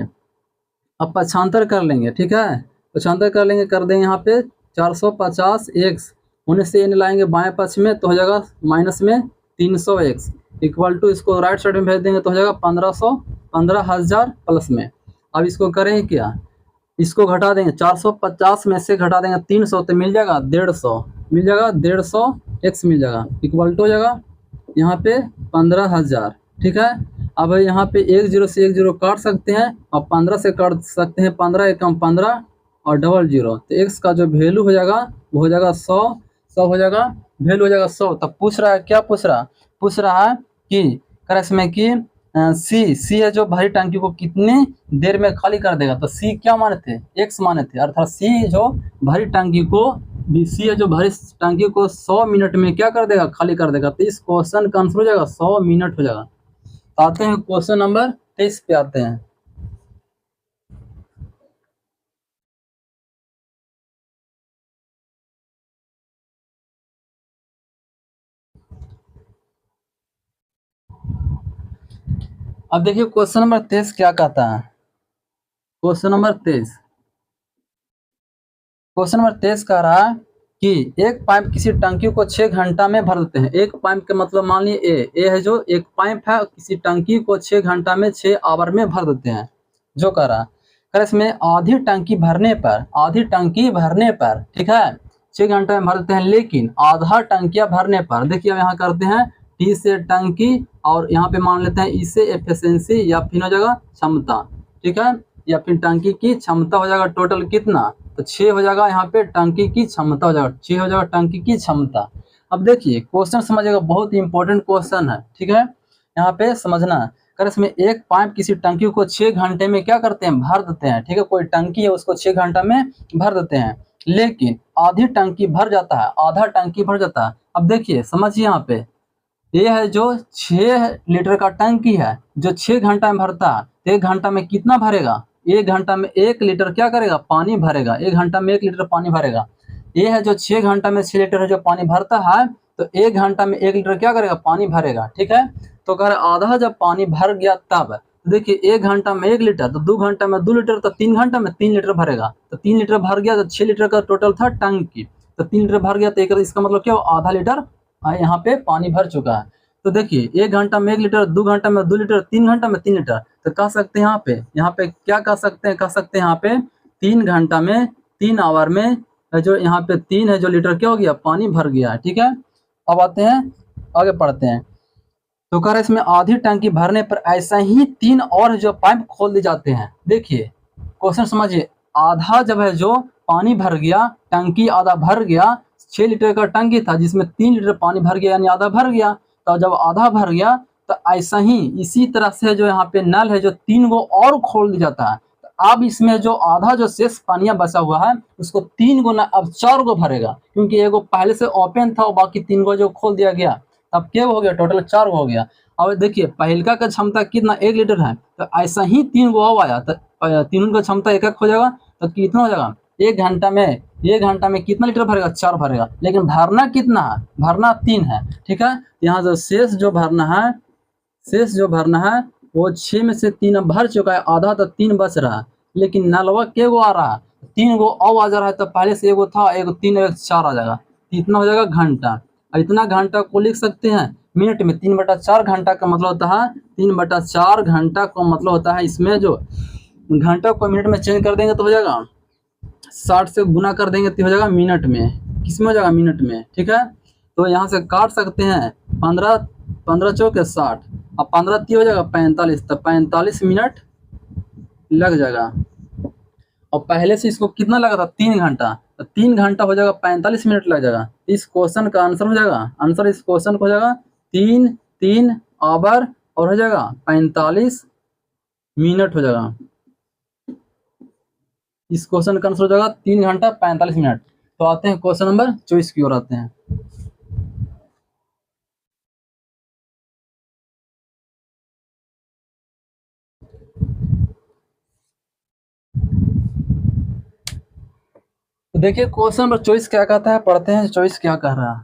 अब पक्षांतर कर लेंगे, ठीक है, पक्षांतर कर लेंगे, कर देंगे यहाँ पे 450x, होने से n लाएंगे बाएं पक्ष में तो हो जाएगा माइनस में 300x, इक्वल टू इसको राइट साइड में भेज देंगे तो हो जाएगा 15,000 प्लस में। अब इसको करेंगे क्या, इसको घटा देंगे, 450 में से घटा देंगे 300 तो मिल जाएगा 150, मिल जाएगा 150x मिल जाएगा, इक्वल टू हो जाएगा यहाँ पे 15,000, ठीक है। अब यहाँ पे 1 0 से 1 0 काट सकते हैं और 15 से काट सकते हैं, 15 एकम 15 और डबल 0, तो x का जो वैल्यू हो जाएगा वो हो जाएगा 100 हो जाएगा, वैल्यू हो जाएगा 100। तब पूछ रहा है, क्या पूछ रहा है कि कर इसमें कि सी है जो भारी टंकी को कितनी देर में खाली कर देगा, तो सी क्या माने थे, x माने थे, अर्थात सी जो भारी टंकी को 100 मिनट में क्या कर देगा, खाली कर देगा। तो इस क्वेश्चन का आंसर हो जाएगा 100 मिनट हो जाएगा। आते हैं क्वेश्चन नंबर 23 पे आते हैं। अब देखिए क्वेश्चन नंबर 23 क्या कहता है। क्वेश्चन नंबर 23 कह रहा है कि एक पाइप किसी टंकी को 6 घंटा में भर देते हैं। एक पाइप का मतलब मान लिए ए है, जो एक पाइप है किसी टंकी को 6 घंटा में 6 आवर में भर देते हैं। जो कह रहा है इसमें आधी टंकी भरने पर ठीक है 6 घंटा में भर देते हैं, लेकिन आधा टंकियां भरने पर, देखिए अब यहाँ करते हैं टी से टंकी और यहाँ पे मान लेते हैं ई से एफिशिएंसी या फिर हो जाएगा क्षमता, ठीक है, या फिर टंकी की क्षमता हो जाएगा टोटल कितना, तो 6 हो जाएगा, यहाँ पे टंकी की क्षमता हो जाएगा 6 हो जाएगा टंकी की क्षमता। अब देखिए क्वेश्चन समझिएगा, बहुत इंपॉर्टेंट क्वेश्चन है, ठीक है, यहाँ पे समझना। अगर इसमें एक पाइप किसी टंकी को 6 घंटे में क्या करते हैं, भर देते हैं, ठीक है, कोई टंकी है उसको 6 घंटा में भर देते हैं, लेकिन आधी टंकी भर जाता है, आधा टंकी भर जाता है। अब देखिए समझिए, यहाँ पे ये है जो 6 लीटर का टंकी है जो 6 घंटा में भरता है, तो 1 घंटा में कितना भरेगा, 1 घंटा में 1 लीटर क्या करेगा, पानी भरेगा, 1 घंटा में 1 लीटर पानी भरेगा। ये है जो 6 घंटा में 6 लीटर है जो पानी भरता है, तो 1 घंटा में 1 लीटर क्या करेगा, पानी भरेगा, ठीक है। तो कह रहे आधा जब पानी भर गया तब देखिए 1 घंटा में 1 लीटर, तो 2 घंटा में 2 लीटर, तो 3 घंटा में 3 लीटर भरेगा, तो 3 लीटर भर गया, तो 6 लीटर का टोटल था टंकी, तो 3 लीटर भर गया, तो इसका मतलब क्या, आधा लीटर यहाँ पे पानी भर चुका है। तो देखिए 1 घंटा में 1 लीटर, 2 घंटा में 2 लीटर, 3 घंटा में 3 लीटर, तो कह सकते हैं यहाँ पे क्या कह सकते हैं यहाँ पे 3 घंटा में 3 आवर में जो यहाँ पे 3 है जो लीटर क्या हो गया, पानी भर गया, ठीक है। अब आते हैं आगे पढ़ते हैं। तो कह रहे इसमें आधी टंकी भरने पर ऐसा ही 3 और जो पाइप खोल दिए जाते हैं। देखिए क्वेश्चन समझिए, आधा जब है जो पानी भर गया, टंकी आधा भर गया, 6 लीटर का टंकी था जिसमें 3 लीटर पानी भर गया, यानी आधा भर गया, तो जब आधा भर गया तो ऐसा ही इसी तरह से जो यहाँ पे नल है जो 3 गो और खोल दिया जाता है। तो अब इसमें जो आधा जो शेष पानिया बचा हुआ है उसको 3 गो ना अब 4 गो भरेगा, क्योंकि एगो पहले से ओपन था और बाकी 3 गो जो खोल दिया गया, तब क्या हो गया, टोटल 4 गो हो गया। अब देखिए पहलका का क्षमता कितना, 1 लीटर है, तो ऐसा ही 3 गो और आया, तो तीनों का क्षमता 1 हो जाएगा, तो कितना हो जाएगा, 1 घंटा में कितना लीटर भरेगा, 4 भरेगा, लेकिन भरना कितना है, भरना 3 है, ठीक है। यहाँ जो शेष जो भरना है वो 6 में से 3 भर चुका है, आधा तो 3 बच रहा है, लेकिन नलवा के गो आ रहा है, 3 गो और आ जा रहा है, तो पहले से एगो था, एगो 3 एक 4 आ जाएगा, इतना हो जाएगा घंटा। और इतना घंटा को लिख सकते हैं मिनट में, 3/4 घंटा का मतलब होता है, 3/4 घंटा का मतलब होता है, इसमें जो घंटा को मिनट में चेंज कर देंगे तो हो जाएगा 60 से गुना कर देंगे तो हो जाएगा मिनट में, किसमें हो जाएगा, मिनट में, ठीक है। तो यहाँ से काट सकते हैं 15 चौके 60 और 15 ती हो जाएगा 45, तो 45 मिनट लग जाएगा। और पहले से इसको कितना लगा था, 3 घंटा, तो 3 घंटा हो जाएगा 45 मिनट लग जाएगा। इस क्वेश्चन का आंसर हो जाएगा, आंसर इस क्वेश्चन को हो जाएगा 3 आवर और हो जाएगा 45 मिनट हो जाएगा। इस क्वेश्चन का आंसर हो जाएगा 3 घंटा 45 मिनट। तो आते हैं क्वेश्चन नंबर 24 की ओर आते हैं। तो देखिए क्वेश्चन नंबर 24 क्या कहता है, पढ़ते हैं 24 क्या कह रहा है।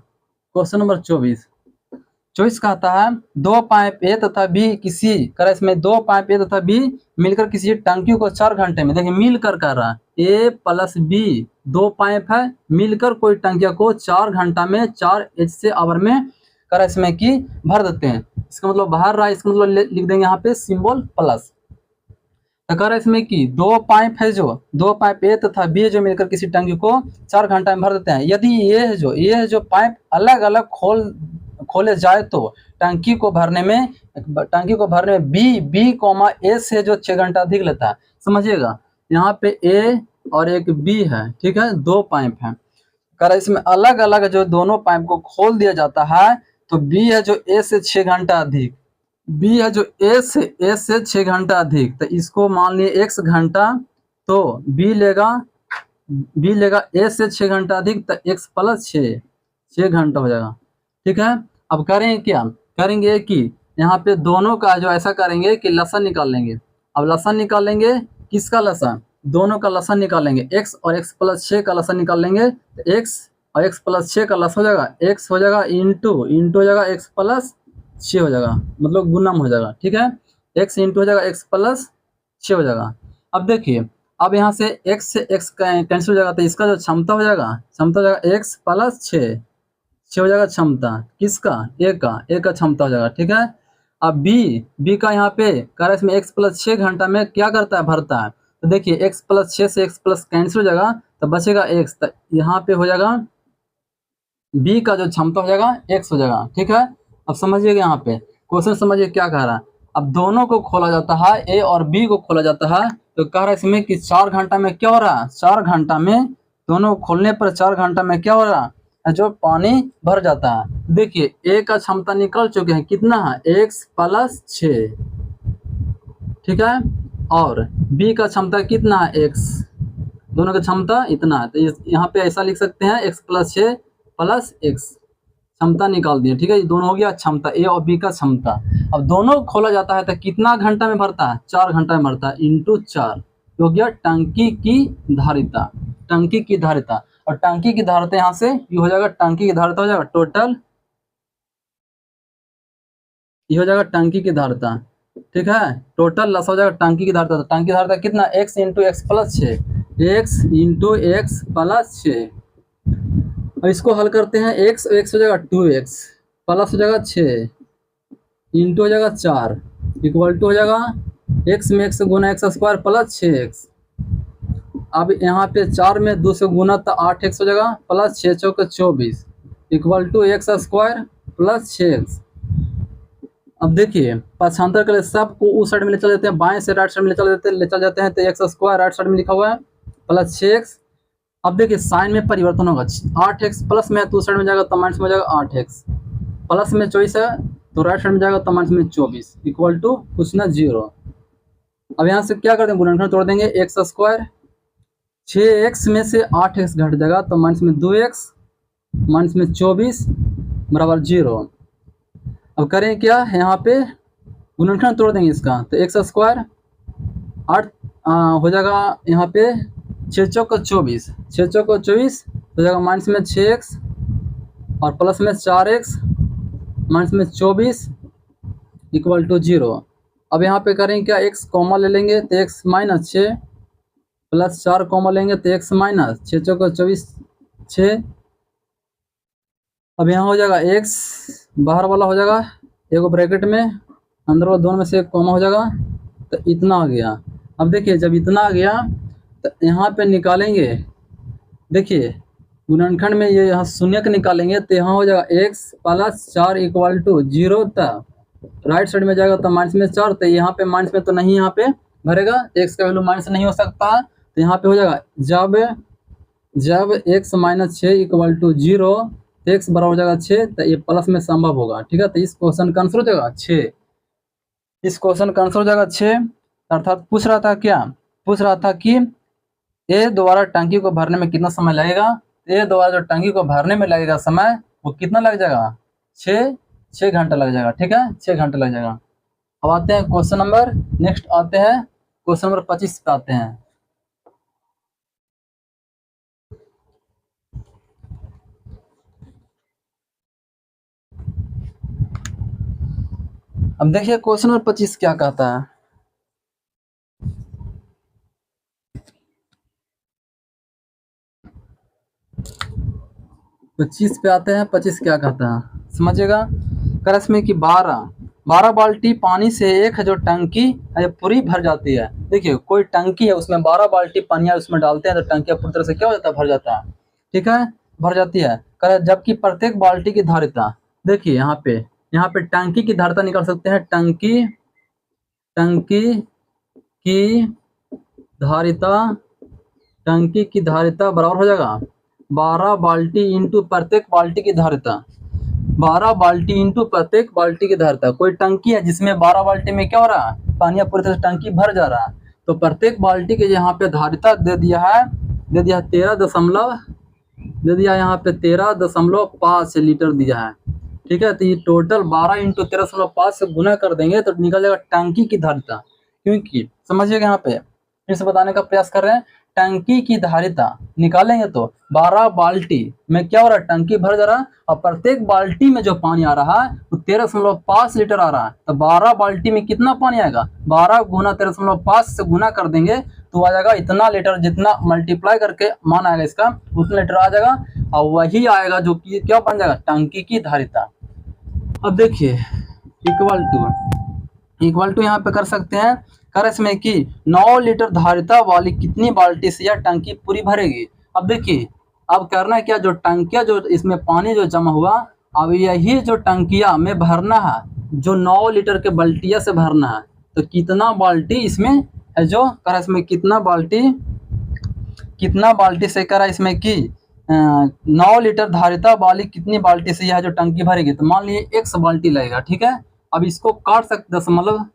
क्वेश्चन नंबर 24 कहता है दो पाइप ए तथा बी किसी कर इसमें दो पाइप ए तथा बी मिलकर किसी टंकी को 4 घंटे में, देखिए मिलकर कर रहा है ए प्लस बी, दो पाइप है मिलकर कोई टंकिया को 4 घंटा में 4 एच से आवर में कर इसमें की भर देते हैं। इसका मतलब बाहर रहा, इसका मतलब लिख देंगे यहाँ पे सिंबल प्लस। तो कह रहा है इसमें कि दो पाइप है जो दो पाइप ए तथा बी जो मिलकर किसी टंकी को 4 घंटा में भर देते हैं। यदि ये है जो पाइप अलग अलग खोले जाए तो टंकी को भरने में बी कॉमा ए से जो 6 घंटा अधिक लेता है। समझिएगा यहाँ पे ए और एक बी है, ठीक है, दो पाइप है। कह रहा है इसमें अलग अलग जो दोनों पाइप को खोल दिया जाता है तो बी है जो ए से 6 घंटा अधिक, बी है जो ए से 6 घंटा अधिक, तो इसको मान लिए x घंटा, तो बी लेगा ए से 6 घंटा अधिक, तो x प्लस 6 घंटा हो जाएगा। ठीक है, अब करेंगे क्या, करेंगे कि यहाँ पे दोनों का जो ऐसा करेंगे कि लसन निकाल लेंगे। अब लसन निकाल लेंगे, किसका लसन, दोनों का लसन निकालेंगे, x और x प्लस 6 का लसन निकाल लेंगे, तो x और x प्लस 6 का लसन हो जाएगा, x हो जाएगा इंटू हो जाएगा x प्लस 6 हो जाएगा, मतलब गुणम हो जाएगा। ठीक है, x इंटू हो जाएगा x प्लस 6 हो जाएगा। अब देखिए, अब यहाँ से x से x कैंसिल हो जाएगा, तो इसका जो क्षमता हो जाएगा x प्लस 6 हो जाएगा क्षमता, किसका, a का क्षमता हो जाएगा। ठीक है, अब b का यहाँ पे कह रहा है इसमें x प्लस 6 घंटा में क्या करता है, भरता है। तो देखिए x प्लस 6 से x प्लस कैंसिल हो जाएगा, तो बचेगा x, तो यहाँ पे हो जाएगा b का जो क्षमता हो जाएगा x हो जाएगा। ठीक है, अब समझिएगा यहाँ पे क्वेश्चन समझिए क्या कह रहा है। अब दोनों को खोला जाता है, ए और बी को खोला जाता है, तो कह रहा है इसमें कि 4 घंटा में क्या हो रहा है, 4 घंटा में दोनों खोलने पर 4 घंटा में क्या हो रहा है, जो पानी भर जाता है। देखिए ए का क्षमता निकल चुके हैं, कितना है, x प्लस 6, ठीक है, और बी का क्षमता कितना है, x, दोनों का क्षमता इतना है। तो यहाँ पे ऐसा लिख सकते हैं x प्लस 6 प्लस x, क्षमता निकाल दिए। ठीक है, ये दोनों हो गया क्षमता, ए और बी का क्षमता। अब दोनों खोला जाता है तो कितना घंटा में भरता है, 4 घंटा में भरता है, इंटू 4 हो गया टंकी की धारिता, टंकी की धारिता। और टंकी की धारिता यहाँ से ये हो जाएगा, टंकी की धारिता हो जाएगा टोटल, ये हो जाएगा टंकी की धारिता। ठीक है, टोटल लस हो जाएगा टंकी की धारिता। टंकी की धारिता कितना, x into x plus 6, x into x plus 6। अब इसको हल करते हैं, x हो जाएगा 2x प्लस हो जाएगा 6 इंटू हो जाएगा 4 इक्वल टू हो जाएगा x में x गुना x स्क्वायर प्लस 6x। अब यहाँ पे 4 में 2 से गुना तो 8x हो जाएगा प्लस 6 चौक 24 equal to x square plus 6x। अब देखिए पक्षांतर के लिए सबको उस साइड में ले चल देते हैं, बाएं से राइट साइड में ले चल जाते हैं, तो x स्क्वायर राइट साइड में लिखा हुआ है प्लस 6x। अब देखिए साइन में परिवर्तन होगा, 8x प्लस में तो साइड में जाएगा तो माइनस में जाएगा 8x, प्लस में 24 है तो राइट साइड में जाएगा तो माइनस में 24 इक्वल टू कुछ ना 0। अब यहाँ से क्या करते हैं, गुणनखंड तोड़ देंगे, x स्क्वायर 6x में से 8x घट जाएगा तो माइनस में 2x माइनस में 24 बराबर 0। अब करें क्या, यहाँ पे गुणनखंड तोड़ देंगे इसका, तो x स्क्वायर 8 हो जाएगा यहाँ पे 6 चौक 24 हो जाएगा माइनस में 6x और प्लस में 4x माइनस में 24 इक्वल टू 0। अब यहाँ पे करेंगे क्या, x कॉमा ले लेंगे तो x माइनस 6 प्लस 4 कॉमा लेंगे तो x माइनस 6 चौक 24 6। अब यहाँ हो जाएगा x बाहर वाला हो जाएगा एक ब्रैकेट में, अंदर वाला दोनों में से एक कॉमा हो जाएगा, तो इतना आ गया। अब देखिए जब इतना आ गया तो यहाँ पे निकालेंगे, देखिए गुणनखंड में ये यहाँ शून्यक निकालेंगे तो यहाँ हो जाएगा x प्लस 4 इक्वल टू 0 तक राइट साइड में जाएगा तो माइनस में 4, तो यहाँ पे माइनस में तो नहीं, यहाँ पे भरेगा, x का वैल्यू माइनस नहीं हो सकता, तो यहाँ पे हो जाएगा जब x माइनस 6 इक्वल टू 0 तो x बराबर हो जाएगा 6, तो ये प्लस में संभव होगा। ठीक है, तो इस क्वेश्चन का आंसर हो जाएगा 6, इस क्वेश्चन का आंसर हो जाएगा 6। अर्थात पूछ रहा था क्या, पूछ रहा था कि ए द्वारा टंकी को भरने में कितना समय लगेगा, ए द्वारा जो टंकी को भरने में लगेगा समय वो कितना लग जाएगा, 6 घंटा लग जाएगा। ठीक है, 6 घंटा लग जाएगा। अब आते हैं क्वेश्चन नंबर, नेक्स्ट आते हैं क्वेश्चन नंबर 25 पे आते हैं। अब देखिए क्वेश्चन नंबर 25 क्या कहता है। पच्चीस पे आते हैं। 25 क्या कहता है समझिएगा। कर इसमें कि 12 बाल्टी पानी से एक जो टंकी पूरी भर जाती है। देखिए कोई टंकी है उसमें 12 बाल्टी पानी उसमें डालते हैं तो टंकी पूरी तरह से क्या हो जाता है, भर जाता है। ठीक है, भर जाती है। कर जबकि प्रत्येक बाल्टी की धारिता, देखिए यहाँ पे टंकी की धारिता निकाल सकते हैं। टंकी की धारिता टंकी की धारिता बराबर हो जाएगा 12 बाल्टी इंटू प्रत्येक बाल्टी की धारिता। 12 बाल्टी इंटू प्रत्येक बाल्टी की धारिता। कोई टंकी है जिसमें 12 बाल्टी में क्या हो रहा है, पानी पूरी तरह से टंकी भर जा रहा है। तो प्रत्येक बाल्टी के यहाँ पे धारिता दे दिया है 13 दे दिया यहाँ पे 13.5 लीटर दिया है। ठीक है, तो ये टोटल 12 इंटू 13.5 से गुना कर देंगे तो निकल जाएगा टंकी की धारिता। क्योंकि समझिएगा यहाँ पे फिर से बताने का प्रयास कर रहे हैं। टंकी की धारिता निकालेंगे तो 12 बाल्टी में क्या हो रहा है, टंकी भर जा रहा है और प्रत्येक बाल्टी में जो पानी आ रहा है वो 13.5 लीटर आ रहा है। तो 12 बाल्टी में कितना पानी आएगा, 12 गुना 13.5 से गुना कर देंगे तो आ जाएगा इतना लीटर। जितना मल्टीप्लाई करके मान आएगा इसका उतना लीटर आ जाएगा और वही आएगा जो कि क्या बन जाएगा, टंकी की धारिता। अब देखिए इक्वल टू यहाँ पे कर सकते हैं। कर इसमें कि 9 लीटर धारिता वाली कितनी बाल्टी से यह टंकी पूरी भरेगी। अब देखिए अब करना है क्या, जो टंकिया जो इसमें पानी जो जमा हुआ अब यही जो टंकिया में भरना है, जो 9 लीटर के बाल्टिया से भरना है। तो कितना बाल्टी इसमें है, जो करा इसमें कितना बाल्टी से करा इसमें कि 9 लीटर धारिता वाली कितनी बाल्टी से यह जो टंकी भरेगी। तो मान लीजिए 100 बाल्टी लगेगा। ठीक है, अब इसको काट सकते दशमलव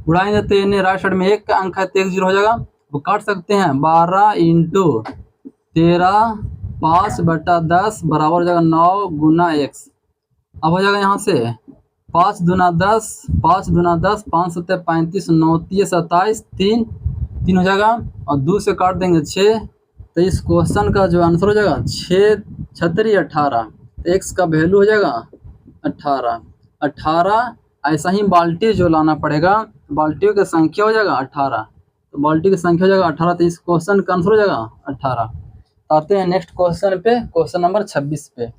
उड़ाएंगे तो इन्हें राइट साइड में एक का अंक है तो 1 0 हो जाएगा। वो काट सकते हैं 12 इंटू 13 5/10 बराबर हो जाएगा 9 गुना x। अब हो जाएगा यहाँ से 5 दूना 10 5 7 35 9 3 27 3 हो जाएगा और 2 से काट देंगे 6। तो इस क्वेश्चन का जो आंसर हो जाएगा 6 छतरी 18। तो x का वैल्यू हो जाएगा 18। ऐसा ही बाल्टी जो लाना पड़ेगा, बाल्टियों की संख्या हो जाएगा 18। तो बाल्टी की संख्या हो जाएगा 18। तो इस क्वेश्चन का आंसर हो जाएगा 18। आते हैं नेक्स्ट क्वेश्चन पे, क्वेश्चन नंबर 26 पे।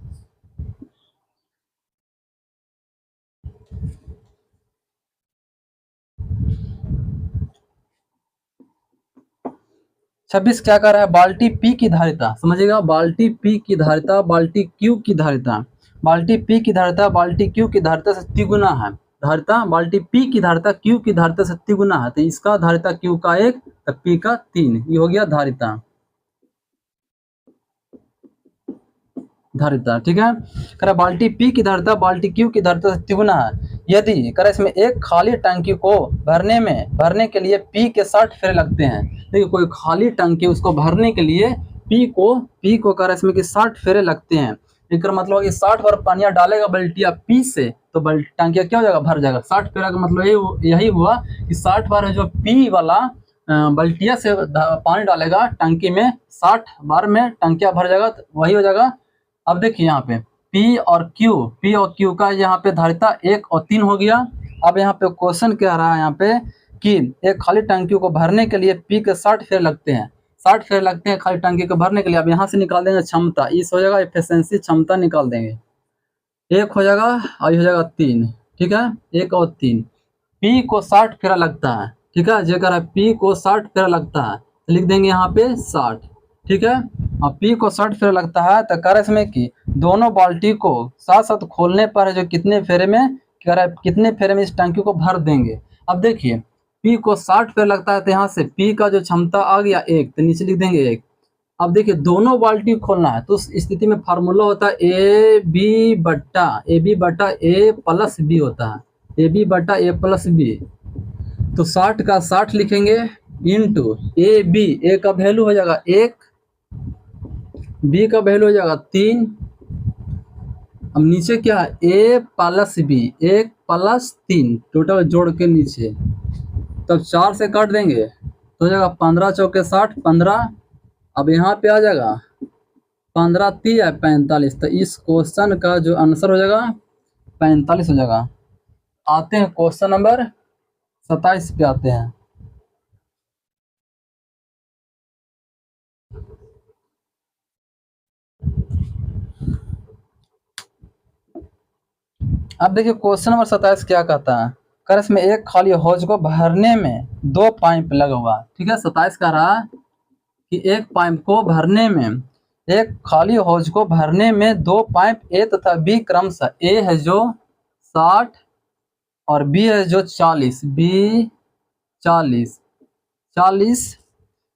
26 क्या कर रहा है, बाल्टी P की धारिता समझिएगा। बाल्टी P की धारिता बाल्टी Q की धारिता, बाल्टी P की धारिता बाल्टी Q की धारिता से तिगुना है। धारिता बाल्टी P की धारिता Q की धारिता से तिगुना है। तो इसका धारिता Q का 1 तो P का 3। ये हो गया धारिता। ठीक है, करा बाल्टी P की धारिता बाल्टी Q की धारिता से तिगुना है। यदि करा इसमें एक खाली टंकी को भरने के लिए P के 60 फेरे लगते हैं। देखिए कोई खाली टंकी उसको भरने के लिए P को करा इसमें कि 60 फेरे लगते हैं। इसका मतलब कि 60 बार पानिया डालेगा बाल्टिया P से तो टंकिया क्या हो जाएगा, भर जाएगा। 60 फेरे का मतलब यही हुआ कि 60 बार जो P वाला बाल्टिया से पानी डालेगा टंकी में, 60 बार में टंकिया भर जाएगा। तो वही हो जाएगा। अब देखिए यहाँ पे P और Q का यहाँ पे धारिता 1 और 3 हो गया। अब यहाँ पे क्वेश्चन क्या रहा है यहाँ पे कि एक खाली टंकी को भरने के लिए P के 60 फेर लगते हैं। 60 फेर लगते हैं खाली टंकी को भरने के लिए। अब यहाँ से निकाल देंगे क्षमता, इस हो जाएगा एफिशिएंसी, क्षमता निकाल देंगे। 1 हो जाएगा और हो जाएगा 3। ठीक है, 1 और 3। P को 60 फेरा लगता है। ठीक है, जेकर P को 60 फेरा लगता है तो लिख देंगे यहाँ पे 60। ठीक है, और P को 60 फेरा लगता है तो कर इसमें कि दोनों बाल्टी को साथ साथ खोलने पर जो कितने फेरे में इस टंकी को भर देंगे। अब देखिए P को 60 फेरा लगता है तो यहाँ से P का जो क्षमता आ गया 1 तो नीचे लिख देंगे 1। अब देखिए दोनों बाल्टी खोलना है तो उस स्थिति में फार्मूला होता है AB बटा A प्लस B होता है। AB बटा A प्लस B। तो 60 का 60 लिखेंगे इंटू A का वैल्यू हो जाएगा 1, B का वैल्यू हो जाएगा 3। अब नीचे क्या है A plus B, 1 plus 3 total जोड़ के नीचे। तब 4 से काट देंगे तो हो जाएगा 15 चौके 60 15। अब यहाँ पे आ जाएगा 15 3 है 45। तो इस क्वेश्चन का जो आंसर हो जाएगा 45 हो जाएगा। आते हैं क्वेश्चन नंबर 27 पे आते हैं। अब देखिए क्वेश्चन नंबर 27 क्या कहता है। कर इसमें एक खाली हौज को भरने में 2 पाइप लगा हुआ। ठीक है, 27 कह रहा कि एक पाइप को भरने में, एक खाली हौज को भरने में 2 पाइप ए तथा बी क्रमशः, ए है जो 60 और बी है जो 40, बी 40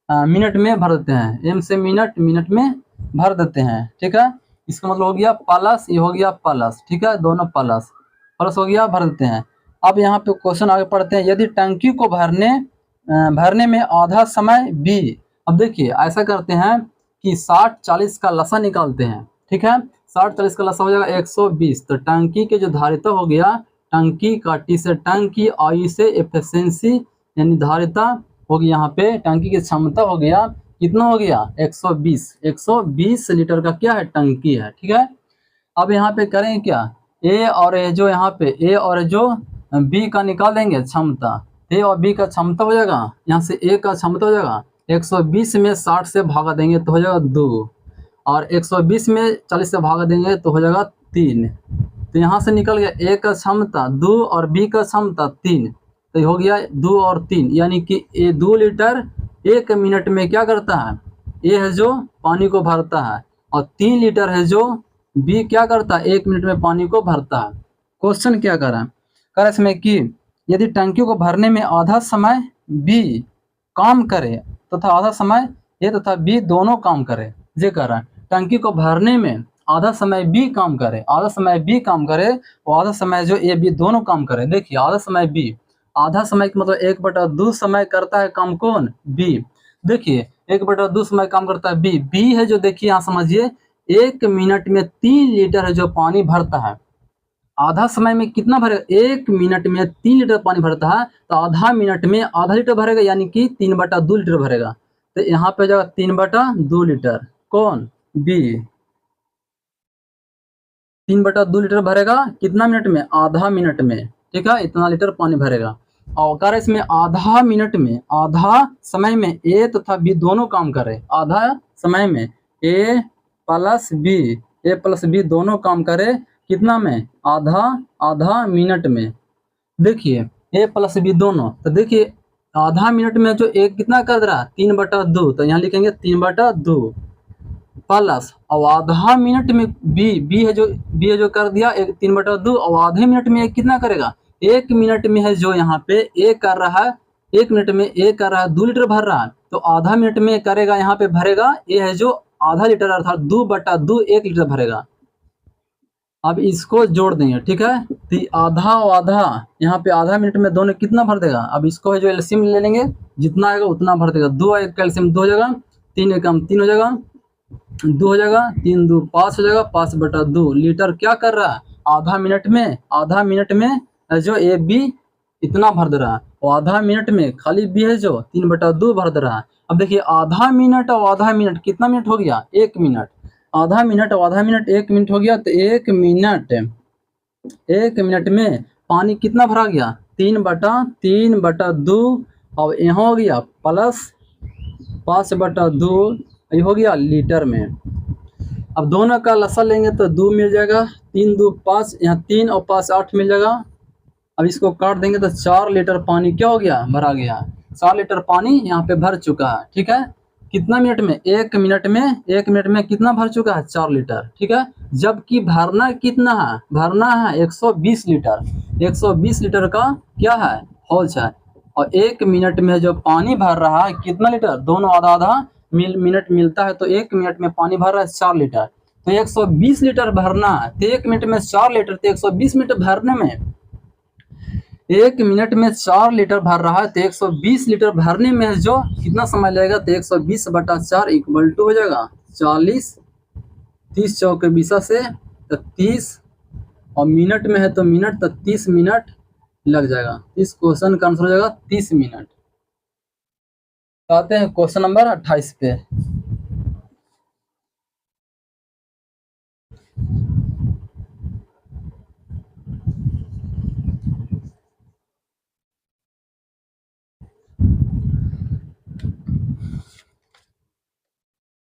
मिनट में भर देते हैं। एम से मिनट, मिनट में भर देते हैं। ठीक है, इसका मतलब हो गया प्लस, ये हो गया प्लस। ठीक है, दोनों प्लस प्लस हो गया, भर देते हैं। अब यहाँ पे क्वेश्चन आगे पढ़ते हैं। यदि टंकी को भरने में आधा समय बी। अब देखिए ऐसा करते हैं कि 60-40 का लसा निकालते हैं। ठीक है, 60-40 का लसा हो जाएगा 120। तो टंकी के जो धारिता हो गया, टंकी का टी से टंकी, आई से एफिशिएंसी यानी धारिता होगी। यहाँ पे टंकी की क्षमता हो गया, कितना हो गया 120 लीटर का क्या है, टंकी है। ठीक है, अब यहाँ पे करें क्या, ए और ए जो यहाँ पे ए और जो बी का निकाल देंगे क्षमता। ए और बी का क्षमता हो जाएगा, यहाँ से ए का क्षमता हो जाएगा 120 में 60 से भागा देंगे तो हो जाएगा 2, और 120 में 40 से भागा देंगे तो हो जाएगा 3। तो यहाँ से निकल गया ए का क्षमता 2 और बी का क्षमता 3। तो हो गया 2 और 3, यानी कि ए 2 लीटर 1 मिनट में क्या करता है, ए है जो पानी को भरता है, और 3 लीटर है जो बी क्या करता है, 1 मिनट में पानी को भरता है। क्वेश्चन क्या कर रहा है, कर इसमें कि यदि टंकी को भरने में आधा समय बी काम करे तथा आधा समय ए तथा बी दोनों काम करे। ये कह रहा है टंकी को भरने में आधा समय बी काम करे, आधा समय बी काम करे और आधा समय जो ए बी दोनों काम करे। देखिए आधा समय बी, आधा समय का मतलब 1/2 समय करता है काम कौन, बी। देखिए 1/2 समय काम करता है बी। बी है जो, देखिए यहाँ समझिए 1 मिनट में 3 लीटर है जो पानी भरता है। आधा समय में कितना भरेगा, 1 मिनट में 3 लीटर पानी भरता है, तो आधा मिनट में आधा लीटर भरेगा, यानी कि 3/2 लीटर भरेगा। तो यहाँ पे हो जाएगा 3/2 लीटर, कौन, बी। 3/2 लीटर भरेगा कितना मिनट में, आधा मिनट में। ठीक है, इतना लीटर पानी भरेगा। और कर इसमें आधा मिनट में, आधा समय में ए तथा बी दोनों काम करे। आधा समय में ए प्लस बी, ए प्लस बी दोनों काम करे कितना में, आधा मिनट में। देखिए ए प्लस बी दोनों, तो देखिए आधा मिनट में जो एक कितना कर रहा है 3/2, तो यहाँ लिखेंगे 3/2 प्लस, और आधा मिनट में बी है जो कर दिया 3/2, और आधे मिनट में कितना करेगा, 1 मिनट में है जो यहाँ पे ए कर रहा है, 1 मिनट में ए कर रहा है 2 लीटर भर रहा है, तो आधा मिनट में करेगा यहाँ पे भरेगा ए है जो आधा लीटर, अर्थात 2/2 1 लीटर भरेगा। अब इसको जोड़ देंगे। ठीक है, तो आधा और आधा, यहाँ पे आधा मिनट में दोनों कितना भर देगा। अब इसको है जो एलसीएम ले लेंगे, जितना आएगा उतना भर देगा। 2 एक कैल्शियम 2 हो जाएगा, 3 एकम 3 हो जाएगा, 2 हो जाएगा, 3 2 5 हो जाएगा, 5/2 लीटर क्या कर रहा है, आधा मिनट में। आधा मिनट में जो ए बी इतना भर दे रहा है, और आधा मिनट में खाली बी है जो 3/2 भर दे रहा है। अब देखिए आधा मिनट और आधा मिनट कितना मिनट हो गया, 1 मिनट। आधा मिनट और आधा मिनट 1 मिनट हो गया, तो 1 मिनट में पानी कितना भरा गया, 3/2, और यहाँ हो गया प्लस 5/2, ये हो गया लीटर में। अब दोनों का लसा लेंगे तो 2 मिल जाएगा, 3 2 5, यहाँ 3 और 5 8 मिल जाएगा। अब इसको काट देंगे तो 4 लीटर पानी क्या हो गया, भरा गया। 4 लीटर पानी यहाँ पे भर चुका है। ठीक है, कितना मिनट में, 1 मिनट में, 1 मिनट में कितना भर चुका है, 4 लीटर। ठीक है, जबकि भरना कितना है, भरना है 120 लीटर। 120 लीटर का क्या है, हौज है, और 1 मिनट में जो पानी भर रहा है कितना लीटर, दोनों आधा आधा मिनट मिलता है, तो 1 मिनट में पानी भर रहा है 4 लीटर। तो 120 लीटर भरना है, तो 1 मिनट में 4 लीटर, तो 120 मीटर भरने में, 1 मिनट में 4 लीटर भर रहा है, तो 120 लीटर भरने में जो कितना समय लगेगा, तो 120/4 इक्वल टू हो जाएगा 40, 30 चौके 20 से तो 30, और मिनट में है तो मिनट, तो 30 मिनट लग जाएगा। इस क्वेश्चन का आंसर हो जाएगा 30 मिनट। आते हैं क्वेश्चन नंबर 28 पे।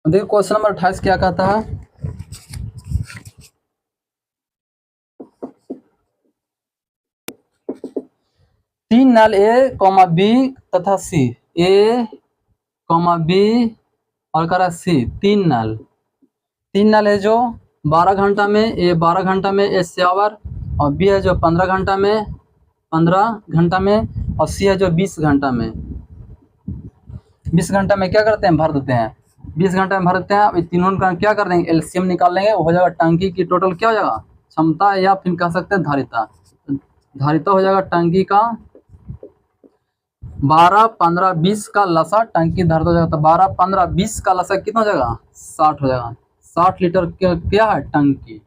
देखिए क्वेश्चन नंबर 28 क्या कहता है, तीन नल ए कॉमा बी तथा सी, ए कॉमा बी और कह रहा है सी, तीन नल है जो 12 घंटा में, ए 12 घंटा में, ए 6 आवर, और बी है जो 15 घंटा में, और सी है जो 20 घंटा में। 20 घंटा में क्या करते हैं, भर देते हैं। 20 घंटा में भर देते हैं। अब तीनों का क्या कर देंगे, एलसीएम निकाल लेंगे, हो जाएगा टंकी की टोटल क्या हो जाएगा, क्षमता, या फिर कह सकते हैं धारिता। धारिता हो जाएगा टंकी का 12, 15, 20 का लसा, टंकी धारिता हो जाएगा। तो 12, 15, 20 का लसा कितना हो जाएगा, 60 हो जाएगा। 60 लीटर क्या है टंकी।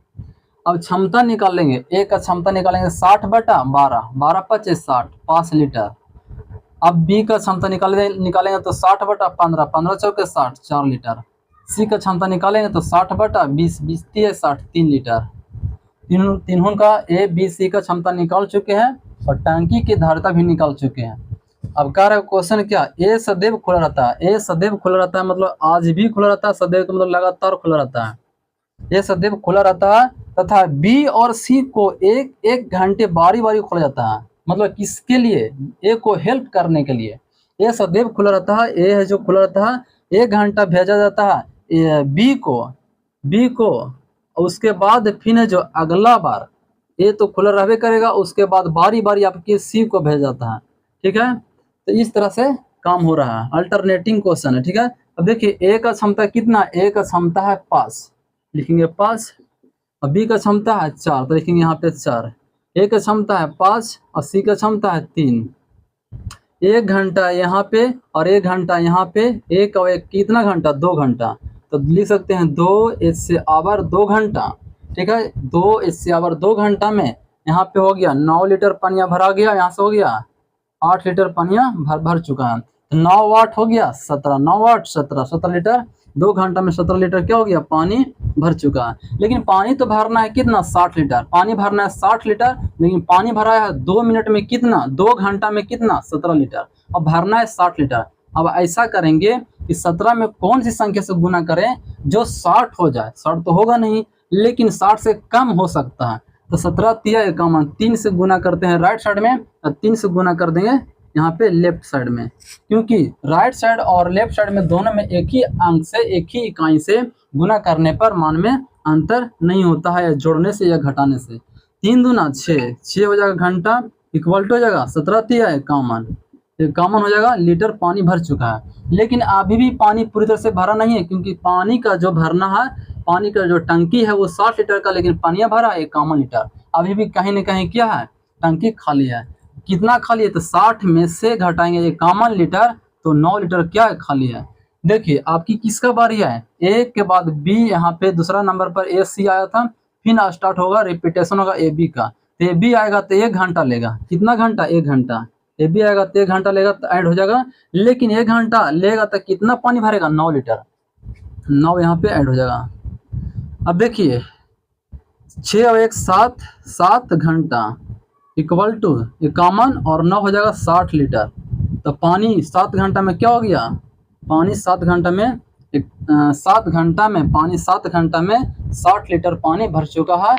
अब क्षमता निकाल लेंगे, ए का क्षमता निकालेंगे 60 बटा 12, 12 पचे 60, 5 लीटर। अब बी का क्षमता निकालेंगे तो 60 बटा 15, 15 चौके 60, 4 लीटर। सी का क्षमता निकालेंगे तो 60 बटा 20, 20 तीय 60, 3 लीटर। तीनों का ए बी सी का क्षमता निकाल चुके हैं और टंकी की धारिता भी निकाल चुके हैं। अब कह रहे हैं क्वेश्चन क्या, ए सदैव खुला रहता है। ए सदैव खुला रहता है मतलब आज भी खुला रहता है, सदैव का मतलब लगातार खुला रहता है। ये सदैव खुला रहता है तथा बी और सी को एक एक घंटे बारी बारी खोला जाता है। मतलब किसके लिए, ए को हेल्प करने के लिए। ये सदैव खुला रहता है, ए है जो खुला रहता है, 1 घंटा भेजा जाता है बी को, उसके बाद फिर है जो अगला बार ए तो खुला रहबे करेगा, उसके बाद बारी बारी आपके सी को भेजा जाता है। ठीक है, तो इस तरह से काम हो रहा है, अल्टरनेटिंग क्वेश्चन है। ठीक है, अब देखिए ए का क्षमता कितना, ए का क्षमता है 5, लिखेंगे 5, और बी का क्षमता है 4, तो लिखेंगे यहाँ पे 4। ए का क्षमता है 5 और सी का क्षमता है 3। 1 घंटा यहाँ पे और 1 घंटा यहाँ पे, एक और एक कितना घंटा, 2 घंटा। तो लिख सकते हैं 2 इससे आवर 2 घंटा। ठीक है, 2 इससे आवर 2 घंटा में यहाँ पे हो गया 9 लीटर पानिया भरा गया, यहाँ से हो गया 8 लीटर पानिया भर चुका है। 9 वाट हो गया 17, 9 वाट 17, 17 लीटर, 2 घंटा में 17 लीटर क्या हो गया, पानी भर चुका है। लेकिन पानी तो भरना है कितना, 60 लीटर पानी भरना है, 60 लीटर, लेकिन पानी भरा है 2 मिनट में कितना, 2 घंटा में कितना, 17 लीटर, और भरना है 60 लीटर। अब ऐसा करेंगे कि 17 में कौन सी संख्या से गुना करें जो 60 हो जाए। 60 तो होगा नहीं, लेकिन 60 से कम हो सकता है। तो 17 तिया 51, 3 से गुना करते हैं राइट साइड में, और 3 से गुना कर देंगे यहाँ पे लेफ्ट साइड में, क्योंकि राइट साइड और लेफ्ट साइड में दोनों में एक ही अंक से, एक ही इकाई से गुना करने पर मान में अंतर नहीं होता है, या जोड़ने से या घटाने से। 3 दूना 6, 6 हो जाएगा घंटा, इक्वल टू हो जाएगा 17 तिया 51 हो जाएगा लीटर पानी भर चुका है। लेकिन अभी भी पानी पूरी तरह से भरा नहीं है, क्योंकि पानी का जो भरना है, पानी का जो टंकी है वो 60 लीटर का, लेकिन पानी भरा है 51 लीटर। अभी भी कहीं न कहीं क्या है, टंकी खाली है। कितना खाली है, तो 60 में से घटाएंगे 51 लीटर, तो 9 लीटर क्या है, खाली है। देखिए आपकी किसका बारी है, ए के बाद बी, यहाँ पे दूसरा नंबर पर ए सी आया था, फिर स्टार्ट होगा, रिपीटेशन होगा ए बी का। तो ए बी आएगा तो 1 घंटा लेगा, कितना घंटा, 1 घंटा। ए बी आएगा तो 1 घंटा लेगा, तो ऐड हो जाएगा। लेकिन 1 घंटा लेगा तो कितना पानी भरेगा, 9 लीटर, 9 यहाँ पे ऐड हो जाएगा। अब देखिए 6 और 1 7, 7 घंटा इक्वल टू 51 और 9 हो जाएगा 60 लीटर। तो पानी 7 घंटा में क्या हो गया, पानी 7 घंटा में 7 घंटा में पानी 7 घंटा में 60 लीटर पानी भर चुका है।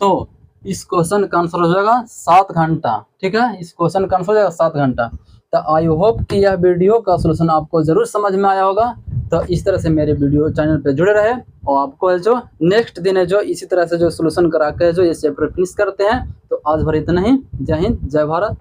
तो इस क्वेश्चन का आंसर हो जाएगा 7 घंटा। ठीक है, इस क्वेश्चन का आंसर हो जाएगा 7 घंटा। तो आई होप कि यह वीडियो का सोल्यूशन आपको ज़रूर समझ में आया होगा। तो इस तरह से मेरे वीडियो चैनल पे जुड़े रहे, और आपको है जो नेक्स्ट दिन है जो इसी तरह से जो सोल्यूशन करा के जो ये चैप्टर फिनिश करते हैं। तो आज भर इतना ही। जय हिंद, जय भारत।